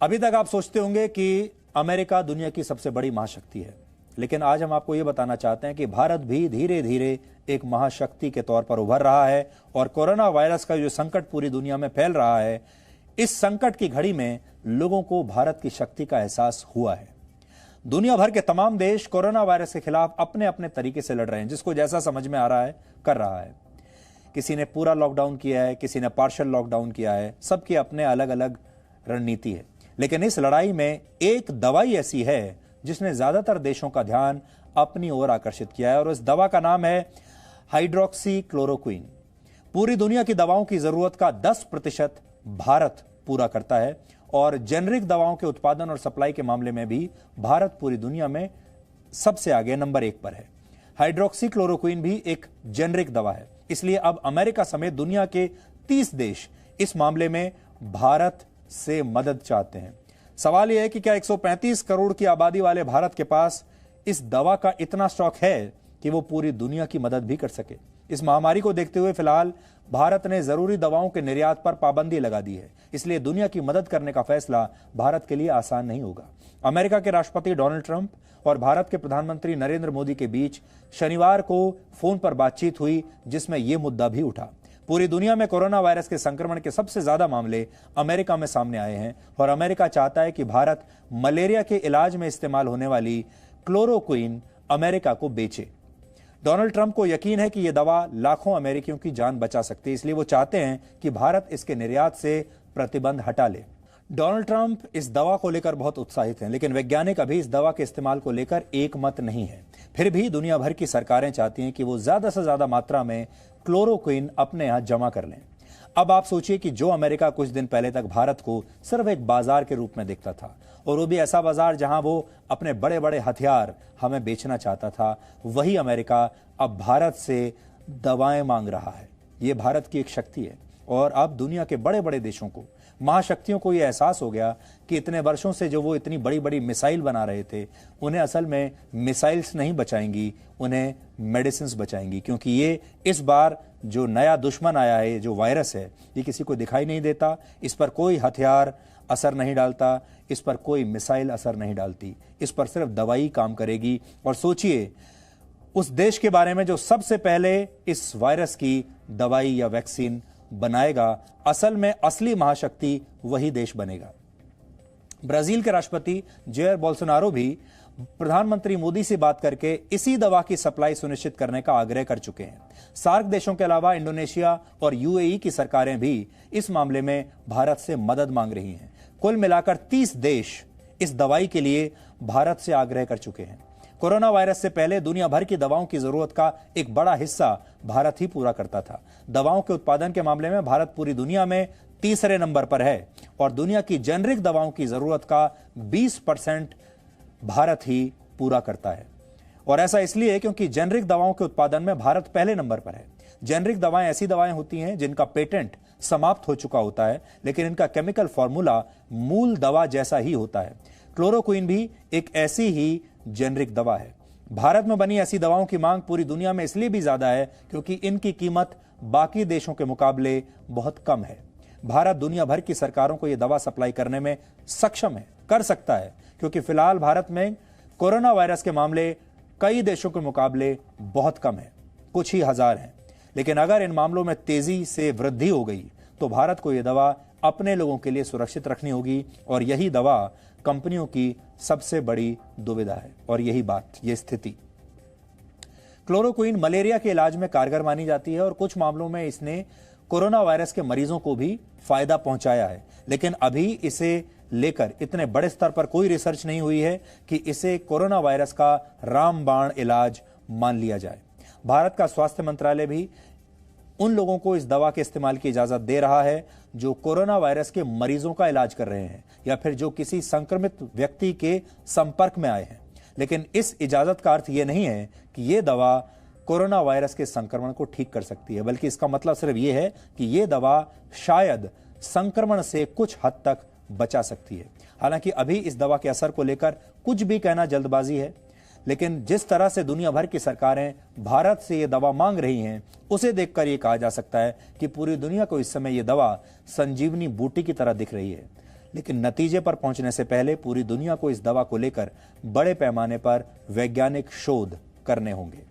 अभी तक आप सोचते होंगे कि अमेरिका दुनिया की सबसे बड़ी महाशक्ति है, लेकिन आज हम आपको यह बताना चाहते हैं कि भारत भी धीरे धीरे एक महाशक्ति के तौर पर उभर रहा है और कोरोना वायरस का जो संकट पूरी दुनिया में फैल रहा है, इस संकट की घड़ी में लोगों को भारत की शक्ति का एहसास हुआ है। दुनिया भर के तमाम देश कोरोना वायरस के खिलाफ अपने अपने तरीके से लड़ रहे हैं, जिसको जैसा समझ में आ रहा है कर रहा है। किसी ने पूरा लॉकडाउन किया है, किसी ने पार्शियल लॉकडाउन किया है, सबकी अपने अलग अलग रणनीति है। लेकिन इस लड़ाई में एक दवाई ऐसी है जिसने ज्यादातर देशों का ध्यान अपनी ओर आकर्षित किया है और उस दवा का नाम है हाइड्रोक्सी क्लोरोक्विन। पूरी दुनिया की दवाओं की जरूरत का 10% भारत पूरा करता है और जेनरिक दवाओं के उत्पादन और सप्लाई के मामले में भी भारत पूरी दुनिया में सबसे आगे नंबर 1 पर है। हाइड्रोक्सी क्लोरोक्विन भी एक जेनरिक दवा है, इसलिए अब अमेरिका समेत दुनिया के 30 देश इस मामले में भारत से मदद चाहते हैं। सवाल यह है कि क्या 135 करोड़ की आबादी वाले भारत के पास इस दवा का इतना स्टॉक है कि वो पूरी दुनिया की मदद भी कर सके। इस महामारी को देखते हुए फिलहाल भारत ने जरूरी दवाओं के निर्यात पर पाबंदी लगा दी है, इसलिए दुनिया की मदद करने का फैसला भारत के लिए आसान नहीं होगा। अमेरिका के राष्ट्रपति डोनाल्ड ट्रंप और भारत के प्रधानमंत्री नरेंद्र मोदी के बीच शनिवार को फोन पर बातचीत हुई, जिसमें यह मुद्दा भी उठा। पूरी दुनिया में कोरोना वायरस के संक्रमण के सबसे ज्यादा मामले अमेरिका में सामने आए हैं और अमेरिका चाहता है कि भारत मलेरिया के इलाज में इस्तेमाल होने वाली क्लोरोक्विन अमेरिका को बेचे। डोनाल्ड ट्रंप को यकीन है कि यह दवा लाखों अमेरिकियों की जान बचा सकती है, इसलिए वो चाहते हैं कि भारत इसके निर्यात से प्रतिबंध हटा ले। डोनाल्ड ट्रंप इस दवा को लेकर बहुत उत्साहित हैं, लेकिन वैज्ञानिक अभी इस दवा के इस्तेमाल को लेकर एक मत नहीं है। फिर भी दुनिया भर की सरकारें चाहती हैं कि वो ज्यादा से ज्यादा मात्रा में क्लोरोक्विन अपने यहां जमा कर लें। अब आप सोचिए कि जो अमेरिका कुछ दिन पहले तक भारत को सिर्फ एक बाजार के रूप में देखता था, और वो भी ऐसा बाजार जहां वो अपने बड़े बड़े हथियार हमें बेचना चाहता था, वही अमेरिका अब भारत से दवाएं मांग रहा है। ये भारत की एक शक्ति है और अब दुनिया के बड़े बड़े देशों को, महाशक्तियों को यह एहसास हो गया कि इतने वर्षों से जो वो इतनी बड़ी बड़ी मिसाइल बना रहे थे, उन्हें असल में मिसाइल्स नहीं बचाएंगी, उन्हें मेडिसिन्स बचाएंगी। क्योंकि ये इस बार जो नया दुश्मन आया है, जो वायरस है, ये किसी को दिखाई नहीं देता, इस पर कोई हथियार असर नहीं डालता, इस पर कोई मिसाइल असर नहीं डालती, इस पर सिर्फ दवाई काम करेगी। और सोचिए उस देश के बारे में जो सबसे पहले इस वायरस की दवाई या वैक्सीन बनाएगा, असल में असली महाशक्ति वही देश बनेगा। ब्राजील के राष्ट्रपति जेयर बोल्सोनारो भी प्रधानमंत्री मोदी से बात करके इसी दवा की सप्लाई सुनिश्चित करने का आग्रह कर चुके हैं। सार्क देशों के अलावा इंडोनेशिया और यूएई की सरकारें भी इस मामले में भारत से मदद मांग रही हैं। कुल मिलाकर 30 देश इस दवाई के लिए भारत से आग्रह कर चुके हैं। कोरोना वायरस से पहले दुनिया भर की दवाओं की जरूरत का एक बड़ा हिस्सा भारत ही पूरा करता था। दवाओं के उत्पादन के मामले में भारत पूरी दुनिया में तीसरे नंबर पर है और दुनिया की जेनरिक दवाओं की जरूरत का 20% भारत ही पूरा करता है। और ऐसा इसलिए क्योंकि जेनरिक दवाओं के उत्पादन में भारत पहले नंबर पर है। जेनरिक दवाएं ऐसी दवाएं होती हैं जिनका पेटेंट समाप्त हो चुका होता है, लेकिन इनका केमिकल फॉर्मूला मूल दवा जैसा ही होता है। क्लोरोक्विन भी एक ऐसी ही जेनरिक दवा है। भारत में बनी ऐसी दवाओं की मांग पूरी दुनिया में इसलिए भी ज्यादा है क्योंकि इनकी कीमत बाकी देशों के मुकाबले बहुत कम है। भारत दुनिया भर की सरकारों को यह दवा सप्लाई करने में सक्षम है, कर सकता है, क्योंकि फिलहाल भारत में कोरोना वायरस के मामले कई देशों के मुकाबले बहुत कम है, कुछ ही हजार हैं। लेकिन अगर इन मामलों में तेजी से वृद्धि हो गई तो भारत को यह दवा अपने लोगों के लिए सुरक्षित रखनी होगी और यही दवा कंपनियों की सबसे बड़ी दुविधा है। और यही बात, यह स्थिति, क्लोरोक्विन मलेरिया के इलाज में कारगर मानी जाती है और कुछ मामलों में इसने कोरोना वायरस के मरीजों को भी फायदा पहुंचाया है। लेकिन अभी इसे लेकर इतने बड़े स्तर पर कोई रिसर्च नहीं हुई है कि इसे कोरोना वायरस का रामबाण इलाज मान लिया जाए। भारत का स्वास्थ्य मंत्रालय भी उन लोगों को इस दवा के इस्तेमाल की इजाजत दे रहा है जो कोरोना वायरस के मरीजों का इलाज कर रहे हैं या फिर जो किसी संक्रमित व्यक्ति के संपर्क में आए हैं। लेकिन इस इजाजत का अर्थ यह नहीं है कि यह दवा कोरोना वायरस के संक्रमण को ठीक कर सकती है, बल्कि इसका मतलब सिर्फ यह है कि यह दवा शायद संक्रमण से कुछ हद तक बचा सकती है। हालांकि अभी इस दवा के असर को लेकर कुछ भी कहना जल्दबाजी है, लेकिन जिस तरह से दुनिया भर की सरकारें भारत से यह दवा मांग रही हैं, उसे देखकर यह कहा जा सकता है कि पूरी दुनिया को इस समय यह दवा संजीवनी बूटी की तरह दिख रही है। लेकिन नतीजे पर पहुंचने से पहले पूरी दुनिया को इस दवा को लेकर बड़े पैमाने पर वैज्ञानिक शोध करने होंगे।